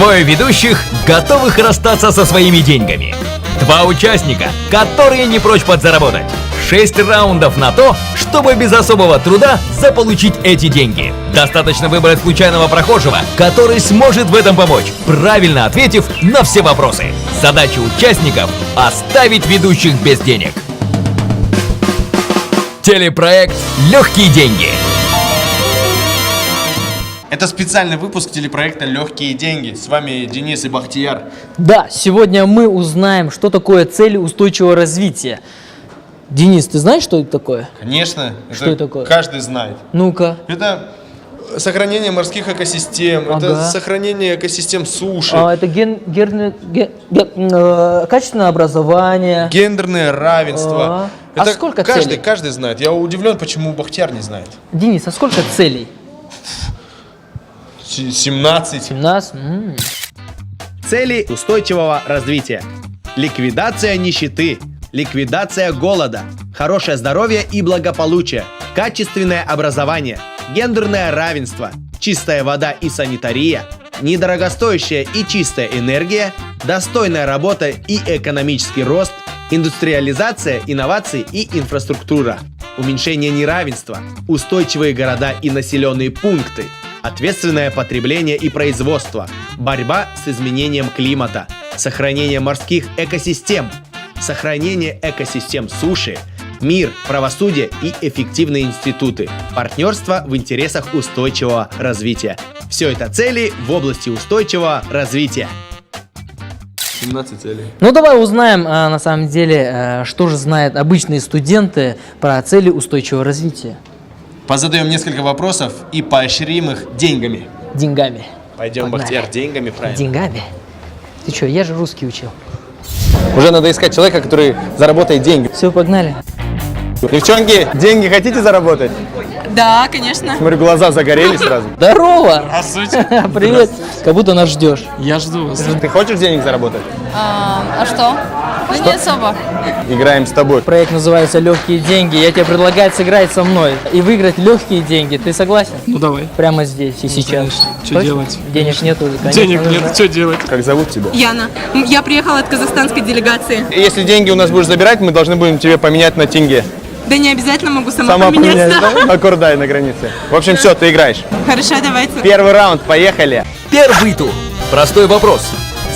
Двое ведущих, готовых расстаться со своими деньгами. Два участника, которые не прочь подзаработать. 6 раундов на то, чтобы без особого труда заполучить эти деньги. Достаточно выбрать случайного прохожего, который сможет в этом помочь, правильно ответив на все вопросы. Задача участников – оставить ведущих без денег. Телепроект «Легкие деньги». Это специальный выпуск телепроекта «Легкие деньги». С вами Денис и Бахтияр. Да, сегодня мы узнаем, что такое цели устойчивого развития. Денис, ты знаешь, что это такое? Конечно, Что это такое? Каждый знает. Ну-ка. Это сохранение морских экосистем, это Ага. сохранение экосистем суши, Это качественное образование. гендерное равенство. А Это сколько каждый, целей? каждый знает. Я удивлен, почему Бахтияр не знает. Денис, а сколько целей? 17. 17? Цели устойчивого развития. Ликвидация нищеты, ликвидация голода, хорошее здоровье и благополучие, качественное образование, гендерное равенство, чистая вода и санитария, недорогостоящая и чистая энергия, достойная работа и экономический рост, индустриализация, инновации и инфраструктура, уменьшение неравенства, устойчивые города и населенные пункты, ответственное потребление и производство, борьба с изменением климата, сохранение морских экосистем, сохранение экосистем суши, мир, правосудие и эффективные институты, партнерство в интересах устойчивого развития. Все это цели в области устойчивого развития. 17 целей. Ну давай узнаем, на самом деле, что же знают обычные студенты про цели устойчивого развития. Позадаем несколько вопросов и поощрим их деньгами. Деньгами. Пойдем, Погнали. Бахтияр, деньгами, правильно. Деньгами? Ты что, я же русский учил. Уже надо искать человека, который заработает деньги. Все, погнали. Девчонки, деньги хотите заработать? Да, конечно. Смотрю, глаза загорелись сразу. Здорово! Здравствуйте. Привет! Как будто нас ждешь. Я жду вас. Ты хочешь денег заработать? А что? Ну, не особо. Играем с тобой. Проект называется «Легкие деньги». Я тебе предлагаю сыграть со мной и выиграть легкие деньги. Ты согласен? Ну давай. Прямо здесь и сейчас. конечно. Что Точно? делать? Денег нету, конечно. Денег нужно. нет, что делать? Как зовут тебя? Яна. Я приехала от казахстанской делегации. Если деньги у нас будешь забирать, мы должны будем тебе поменять на тенге. Да не обязательно, могу сама Сама поменять. поменять, да? На Кордай на границе. В общем, все, ты играешь. Хорошо, давайте. Первый раунд, поехали. Первый тур. Простой вопрос.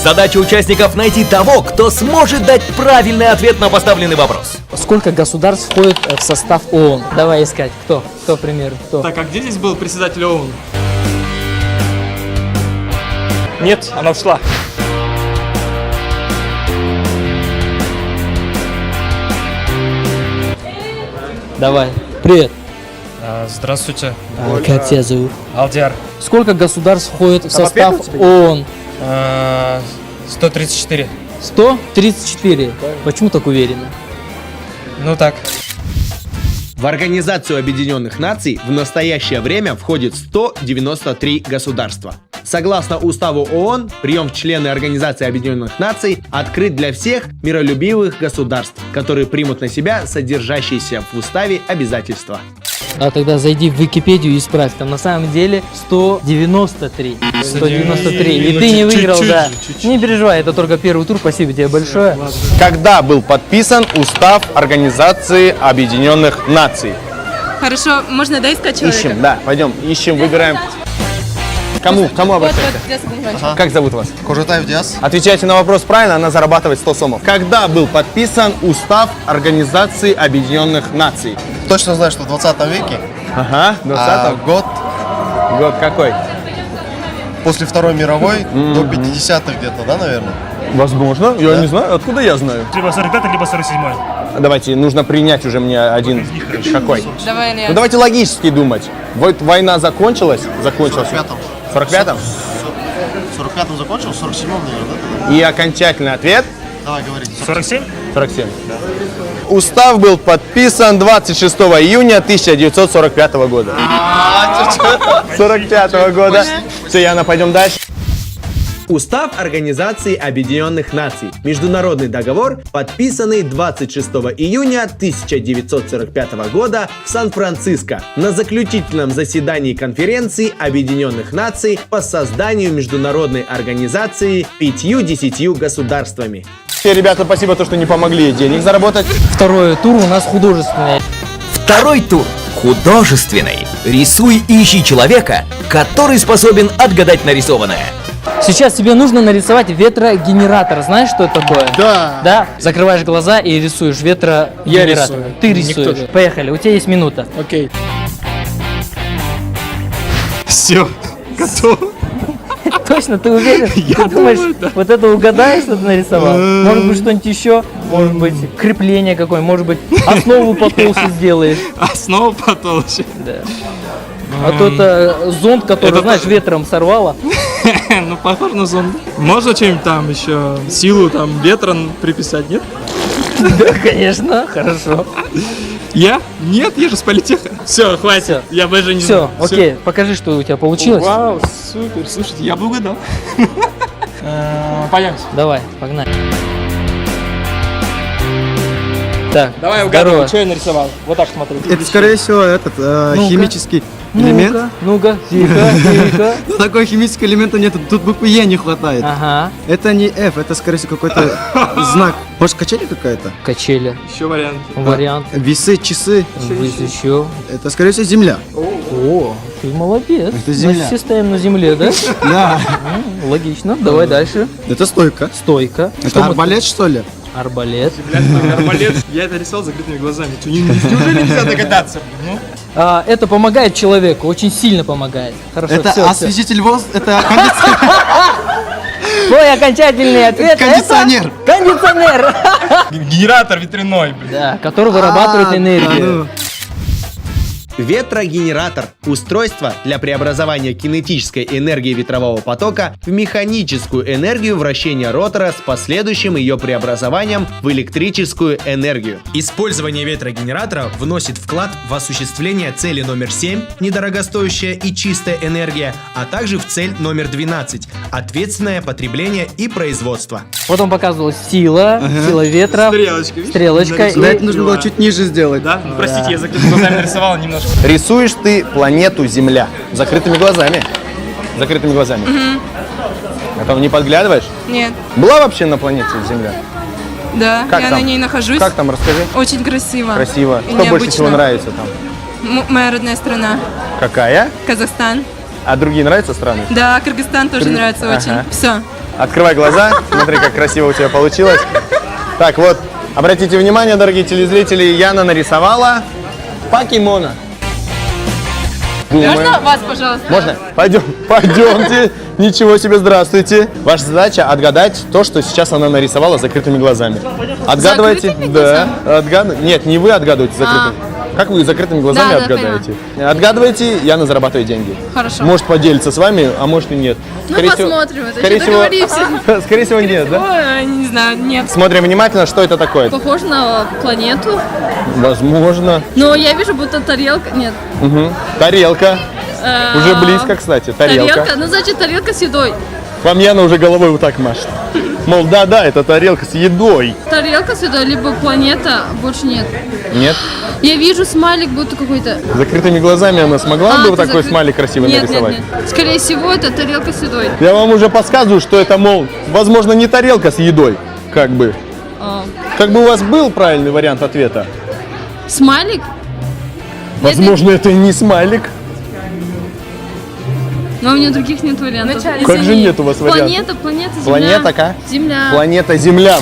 Задача участников найти того, кто сможет дать правильный ответ на поставленный вопрос. Сколько государств входит в состав ООН? Давай искать. Кто? Кто, к примеру? Кто? Так, а где здесь был председатель ООН? Нет, она ушла. Давай. Привет. Здравствуйте. Как тебя зовут? Алдиар. Сколько государств входит в состав ответил тебе? ООН? 134. 134. Почему так уверенно? Ну так. В Организацию Объединенных Наций в настоящее время входит 193 государства. Согласно Уставу ООН, прием в члены Организации Объединенных Наций открыт для всех миролюбивых государств, которые примут на себя содержащиеся в Уставе обязательства. А тогда зайди в Википедию и исправь. Там на самом деле 193. 193. И ты не выиграл, Чуть-чуть да. же, чуть-чуть. Не переживай, это только первый тур. Спасибо тебе большое. Когда был подписан Устав Организации Объединенных Наций? Хорошо, можно, да, искать человека? Ищем, да, пойдем, ищем, выбираем. Кому обращаться? Диас Абдулмаджид. Как зовут вас? Кожатаев Диас. Отвечайте на вопрос правильно, она зарабатывает 100 сомов. Когда был подписан Устав Организации Объединенных Наций? Точно знаю, что в 20 веке, Ага, 20 год год какой? после Второй мировой, до 50-х где-то, да, наверное? Возможно, я не знаю, откуда я знаю? Либо 45, либо 47. Давайте, нужно принять уже мне один. Какой? Давай, Илья. Ну давайте логически думать. Вот война закончилась? Закончилась. В 45-м. В 45-м? В 45-м закончил, в 47-м, наверное, да? И окончательный ответ? Давай, говорите. 47? 47. Устав был подписан 26 июня 1945 года. 45 года. Все, Яна, пойдем дальше. Устав Организации Объединенных Наций. Международный договор, подписанный 26 июня 1945 года в Сан-Франциско на заключительном заседании конференции Объединенных Наций по созданию международной организации 5-10 государствами. Все, ребята, спасибо, то, что не помогли денег заработать. Второй тур у нас художественный. Второй тур – художественный. Рисуй и ищи человека, который способен отгадать нарисованное. Сейчас тебе нужно нарисовать ветрогенератор. Знаешь, что это такое? Да. Да? Закрываешь глаза и рисуешь ветрогенератор. Я рисую. Ты Никто рисуешь. же. Поехали, у тебя есть минута. Окей. Все, готов. Точно, ты уверен? Ты думаешь, вот это угадаешь, что ты нарисовал? Может быть, что-нибудь еще? Может быть, крепление какое-нибудь? Может быть, основу потолще сделаешь? Основа потолще. Да. А то это зонт, который, Это знаешь, ветром сорвало. Ну, похож на зонд. Можно что-нибудь там еще, силу там ветра приписать, нет? Да, конечно, хорошо. Я? Нет, я же с политеха. Все, хватит, Всё. я больше не Все, знаю. окей, покажи, что у тебя получилось. Вау, супер, слушайте, я бы угадал. Пойдемте. Давай, погнали. Так, Давай здорово. угадывай, что я нарисовал. Вот так смотри. Это, скорее всего, этот Ну-ка. химический элемент. Ну-ка, тихо, тихо. Но такого химического элемента нет, тут буквы Е не хватает. Ага, Это не F, это, скорее всего, какой-то знак. Может, качели какая-то? качели, Еще вариант. вариант, Весы, часы. еще. Это, скорее всего, Земля. О, ты молодец. Это земля. Мы все стоим на земле, да? Да. Логично, давай дальше. Это стойка. Стойка. Что Это мы- арбалет, что ли? Арбалет. Арбалет. Я это рисовал закрытыми глазами. Что, неужели нельзя догадаться? Ну, Это помогает человеку, очень сильно помогает. Хорошо, Это всё, всё. осветитель воздуха. Это Твой окончательный ответ кондиционер. это кондиционер. генератор ветряной, блин. Да, который вырабатывает А, энергию. Ветрогенератор – устройство для преобразования кинетической энергии ветрового потока в механическую энергию вращения ротора с последующим ее преобразованием в электрическую энергию. Использование ветрогенератора вносит вклад в осуществление цели номер 7 – недорогостоящая и чистая энергия, а также в цель номер 12 – ответственное потребление и производство. Вот он показывал сила ветра, Стрелочка, видишь? стрелочка. Да, и- это нужно было чуть ниже сделать. Да? Ну, простите, я закрытыми глазами нарисовал немножко. Рисуешь ты планету Земля закрытыми глазами. Закрытыми глазами. А там не подглядываешь? Нет, Была вообще на планете Земля? да, Как я там? на ней нахожусь. Как там, расскажи. Очень красиво. Красиво. И Что больше необычно. всего нравится там? Моя родная страна. Какая? Казахстан. А другие нравятся страны? Да, Кыргызстан тоже нравится очень. Ага. Все. Открывай глаза, смотри, как красиво у тебя получилось. Так, вот, обратите внимание, дорогие телезрители, Яна нарисовала покемона. Думаем. Можно вас, пожалуйста? Можно? Пойдемте. Ничего себе, здравствуйте. Ваша задача отгадать то, что сейчас она нарисовала закрытыми глазами. Отгадывайте. Закрытыми Да. Нет, не вы отгадываете закрытыми. Как вы закрытыми глазами Да, отгадаете? Отгадывайте, Яна зарабатывает деньги. Хорошо. Может поделиться с вами, а может и нет. Ну, посмотрим, это скорее еще всего, договоримся. скорее всего, нет, да? Ой, не знаю, нет. Смотрим внимательно, что это такое. Похож на планету. Возможно. Но я вижу, будто тарелка. Нет. Мгм. Тарелка. Уже близко, кстати. Тарелка. Ну, значит, тарелка с едой. Вам Яна уже головой вот так машет. Мол, да, это тарелка с едой. Тарелка с едой, либо планета, больше нет. Нет? Я вижу смайлик, будто какой-то. Закрытыми глазами она смогла бы ты такой закры- смайлик красиво нет, нарисовать? Нет. Скорее всего, это тарелка с едой. Я вам уже подсказываю, что это, мол, возможно, не тарелка с едой. Как бы. Как бы у вас был правильный вариант ответа. Смайлик? Возможно, это и не смайлик. Но у меня других нет вариантов. Как же нет у вас вариантов? Планета, Земля. Планета, Земля. Планета Земля.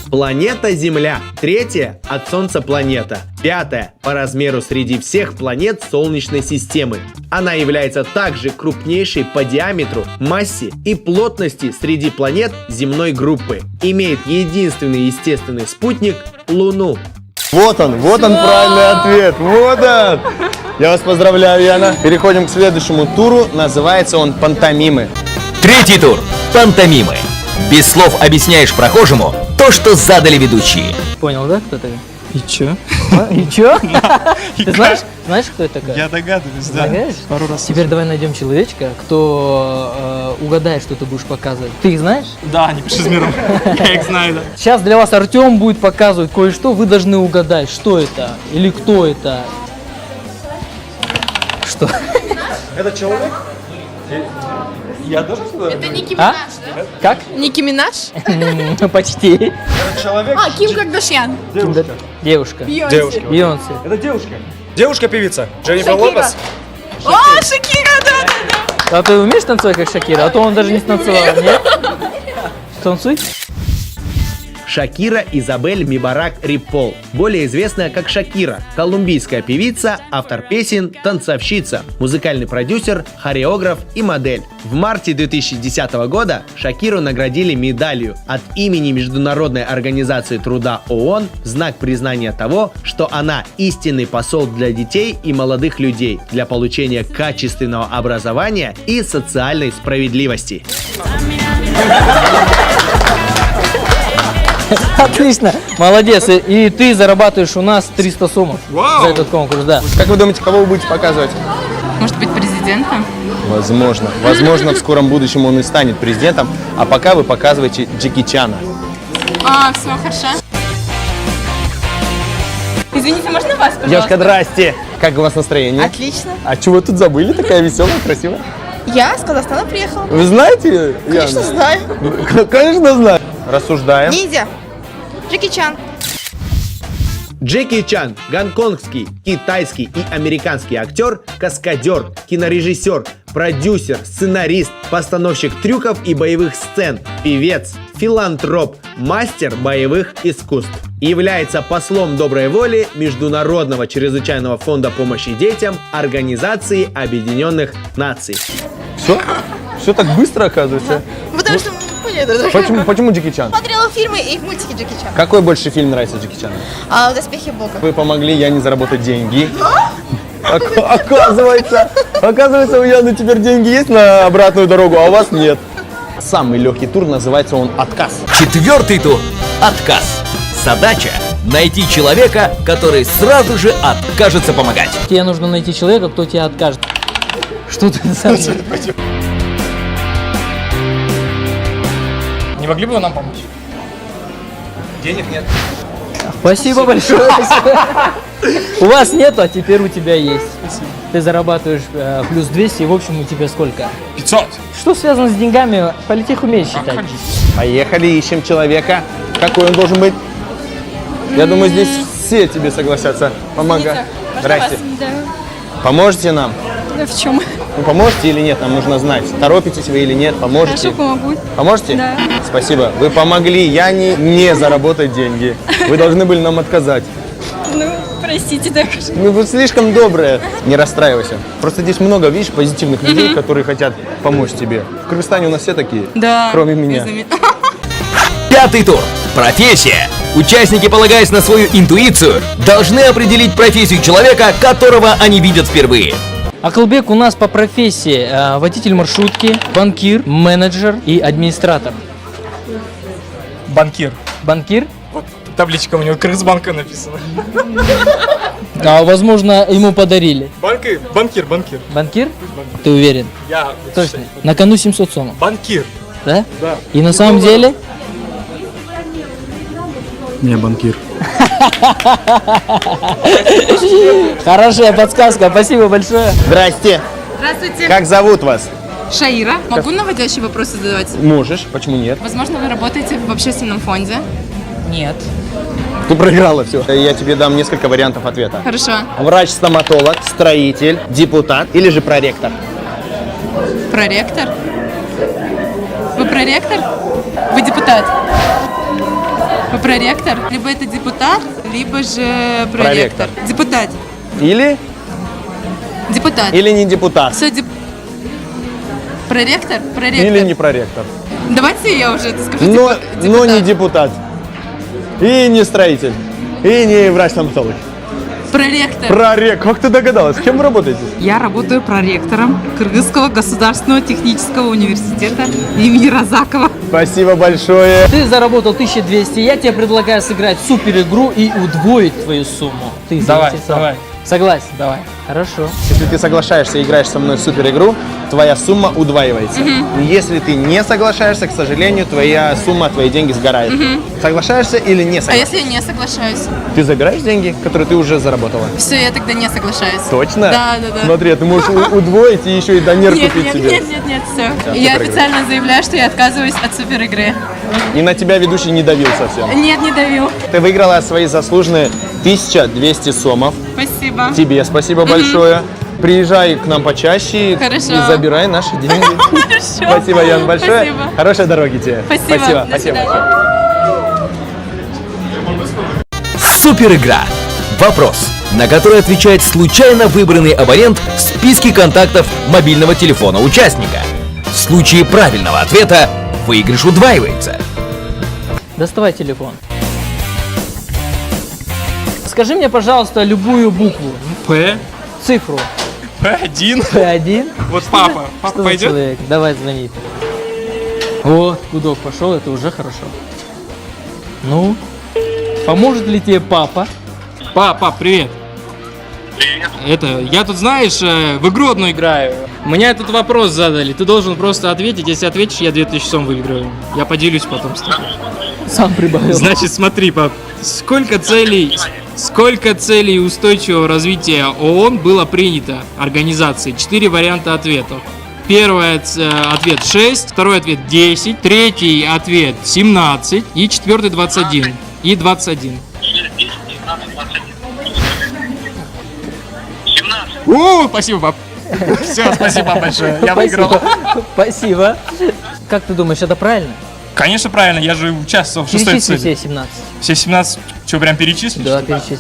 Планета Земля. Третья от Солнца планета. Пятая по размеру среди всех планет Солнечной системы. Она является также крупнейшей по диаметру, массе и плотности среди планет земной группы. Имеет единственный естественный спутник – Луну. Вот он правильный ответ. Вот он. Я вас поздравляю, Яна. Переходим к следующему туру. Называется он «Пантомимы». Третий тур – пантомимы. Без слов объясняешь прохожему то, что задали ведущие. Понял, да, кто ты? И чё? И чё? Ты знаешь, кто это такая? Я догадываюсь, да. Догадываешься? Пару раз. Теперь давай найдем человечка, кто угадает, что ты будешь показывать. Ты их знаешь? Да, они пишут с миром. Я их знаю, да. Сейчас для вас Артем будет показывать кое-что. Вы должны угадать, что это или кто это. Что? Это человек? Я должен сюда? Это Ники А? Минаж, да? Как? Ники Минаж? Почти. Человек? А, Ким Кардашьян. Девушка. Бейонсе. Бейонсе. Это девушка. Девушка-певица. Дженнифер Шакира. Лопес. О, Шакира, да. А ты умеешь танцевать как Шакира? А то он даже не станцевал, нет? Танцуй. Шакира Изабель Мибарак Риппол, более известная как Шакира, колумбийская певица, автор песен, танцовщица, музыкальный продюсер, хореограф и модель. В марте 2010 года Шакиру наградили медалью от имени Международной организации труда ООН в знак признания того, что она истинный посол для детей и молодых людей для получения качественного образования и социальной справедливости. Отлично, молодец. И ты зарабатываешь у нас 300 сомов за этот конкурс, да. Как вы думаете, кого вы будете показывать? Может быть, президента? Возможно. Возможно, в скором будущем он и станет президентом. А пока вы показываете Джеки Чана. А, все, хорошо. Извините, можно вас, пожалуйста? Девушка, здрасте. Как у вас настроение? Отлично. А чего вы тут забыли? Такая веселая, красивая. Я с Казахстана приехала. Вы знаете? Конечно, Яна? знаю. Конечно, знаю. Рассуждаем. Ниндзя. Джеки Чан. Джеки Чан – гонконгский, китайский и американский актер, каскадер, кинорежиссер, продюсер, сценарист, постановщик трюков и боевых сцен, певец, филантроп, мастер боевых искусств. Является послом доброй воли Международного чрезвычайного фонда помощи детям Организации Объединенных Наций. Все? Все так быстро, оказывается? Потому что... Почему Джеки Чан? Смотрела фильмы и в мультике Джеки Чан. Какой больше фильм нравится Джеки Чану? «Доспехи Бога». Вы помогли Яне заработать деньги. Оказывается, у Яны теперь деньги есть на обратную дорогу, а у вас нет. Самый легкий тур, называется он «Отказ». Четвертый тур – отказ. Задача – найти человека, который сразу же откажется помогать. Тебе нужно найти человека, кто тебе откажет. Что ты сам? Не могли бы вы нам помочь? Денег нет. Спасибо большое. У вас нету, а теперь у тебя есть. Ты зарабатываешь плюс 200, и в общем у тебя сколько? 500. Что связано с деньгами? Политех умеет считать. Поехали, ищем человека. Какой он должен быть? Я думаю, здесь все тебе согласятся помогать. Здрасте. Поможете нам? Да в чем? Ну, поможете или нет, нам нужно знать. Торопитесь вы или нет, поможете? Хорошо, помогу. Поможете? Да. Спасибо. Вы помогли Яне не заработать деньги. Вы должны были нам отказать. Ну, простите, так же. Ну, вы слишком добрые. Не расстраивайся. Просто здесь много, видишь, позитивных людей, которые хотят помочь тебе. В Кыргызстане у нас все такие, Да. кроме меня. Пятый тур – профессия. Участники, полагаясь на свою интуицию, должны определить профессию человека, которого они видят впервые. Акылбек у нас по профессии водитель маршрутки, банкир, менеджер и администратор. Банкир. Банкир? Вот табличка у него Крысбанка написана. А возможно, ему подарили. Банкир. Банкир? Ты уверен? Я Точно. На кону 700 сомов. банкир. Да? Да. И на самом деле? Не, банкир. Хорошая подсказка, спасибо большое. Здрасте. Здравствуйте. Как зовут вас? Шаира. Могу наводящие вопросы задавать? Можешь, почему нет? Возможно, вы работаете в общественном фонде? Нет. Ты проиграла все. Я тебе дам несколько вариантов ответа. Хорошо. Врач-стоматолог, строитель, депутат или же проректор? Проректор? Вы проректор? Вы депутат? Вы проректор? Либо это депутат, либо же проректор. Проректор. Депутат. Или? Депутат. Или не депутат? Все, проректор? Проректор. Или не проректор? Давайте я уже это скажу. Но не депутат. И не строитель. И не врач-стоматолог. Проректор. Как ты догадалась? Кем вы работаете? Я работаю проректором Кыргызского государственного технического университета имени Разакова. Спасибо большое. Ты заработал 1200, я тебе предлагаю сыграть супер игру и удвоить твою сумму. Ты Давай, заинтересован? давай. Согласен? Давай. Хорошо. Если ты соглашаешься и играешь со мной в супер игру, твоя сумма удваивается. Если ты не соглашаешься, к сожалению, твоя сумма, твои деньги сгорают. Соглашаешься или не А соглашаешься? если я не соглашаюсь? Ты забираешь деньги, которые ты уже заработала? Все, я тогда не соглашаюсь. Точно? Да. Смотри, ты можешь удвоить и еще и донер Нет, купить себе. нет, все. ты Я проиграешь. официально заявляю, что я отказываюсь от супер игры. И на тебя ведущий не давил совсем. Нет, не давил. Ты выиграла свои заслуженные 1200 сомов. Спасибо. Тебе спасибо большое. Приезжай к нам почаще Хорошо. и забирай наши деньги. Хорошо. Спасибо, Ян, большое. Спасибо. Хорошей дороги тебе. Спасибо. До свидания. Супер игра. Вопрос, на который отвечает случайно выбранный абонент в списке контактов мобильного телефона участника. В случае правильного ответа выигрыш удваивается. Доставай телефон. Скажи мне, пожалуйста, любую букву, П. цифру. П1. P1. Вот папа. Папа Что за пойдет? человек? Давай звони. Вот, гудок пошел, это уже хорошо. Ну, поможет ли тебе папа? Пап, привет. Я тут, знаешь, в игру одну играю. Мне тут вопрос задали. Ты должен просто ответить. Если ответишь, я 2000 сом выиграю. Я поделюсь потом с тобой. Сам прибавил. Значит, смотри, пап. Сколько целей устойчивого развития ООН было принято организацией? 4 варианта ответов. Первый ответ 6, второй ответ 10, третий ответ 17 и четвертый 21. И 21. Спасибо, пап. Все, спасибо большое. Я выиграл. Спасибо. Как ты думаешь, это правильно? Конечно, правильно. Я же участвовал в шестой Перечисли цели. все 17. Все 17. Что, прям перечислить? Да, перечисли.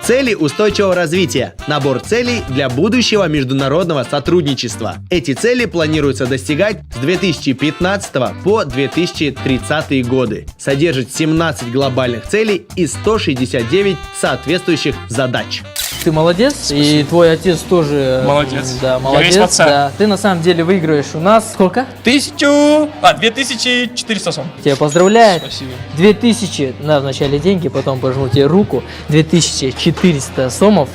Цели устойчивого развития. Набор целей для будущего международного сотрудничества. Эти цели планируется достигать с 2015 по 2030 годы. Содержит 17 глобальных целей и 169 соответствующих задач. Ты молодец, и твой отец тоже. Молодец. Да, Я молодец. весь пацан. Да. Ты на самом деле выигрываешь у нас сколько? 2400 сом. Тебя поздравляю. Спасибо. 2000, на вначале деньги, потом пожму тебе руку. 2400 сомов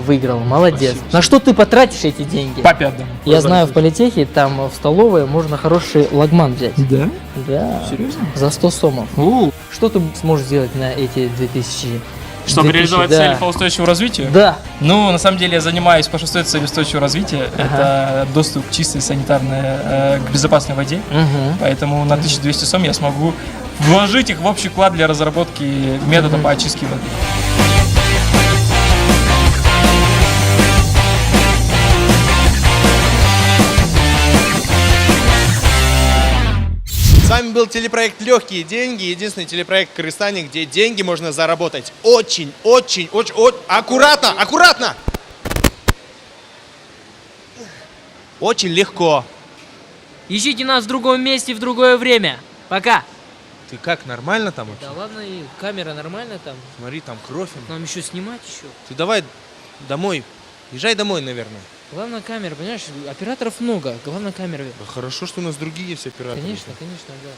выиграл. Молодец. Спасибо. На что ты потратишь эти деньги? Папе отдам. Я знаю, в политехе там в столовой можно хороший лагман взять. Да? Да. Серьезно? За 100 сомов. Что ты сможешь сделать на эти 2000? Чтобы 2000, реализовать да. цели по устойчивому развитию? Да. Ну, на самом деле, я занимаюсь по шестой цели устойчивого развития. Это доступ к чистой санитарной, к безопасной воде. Поэтому на 1200 сом я смогу вложить их в общий вклад для разработки метода по очистке воды. С вами был телепроект «Легкие деньги». Единственный телепроект в Кыргызстане, где деньги можно заработать очень аккуратно, аккуратно! Очень легко. Ищите нас в другом месте в другое время. Пока. Ты как, нормально там? Да ладно, и камера нормальная там. Смотри, там кровь. Нам еще снимать еще. Ты давай домой. Езжай домой, наверное. Главная камера, понимаешь, операторов много. Главная камера. Хорошо, что у нас другие есть операторы. Конечно, да.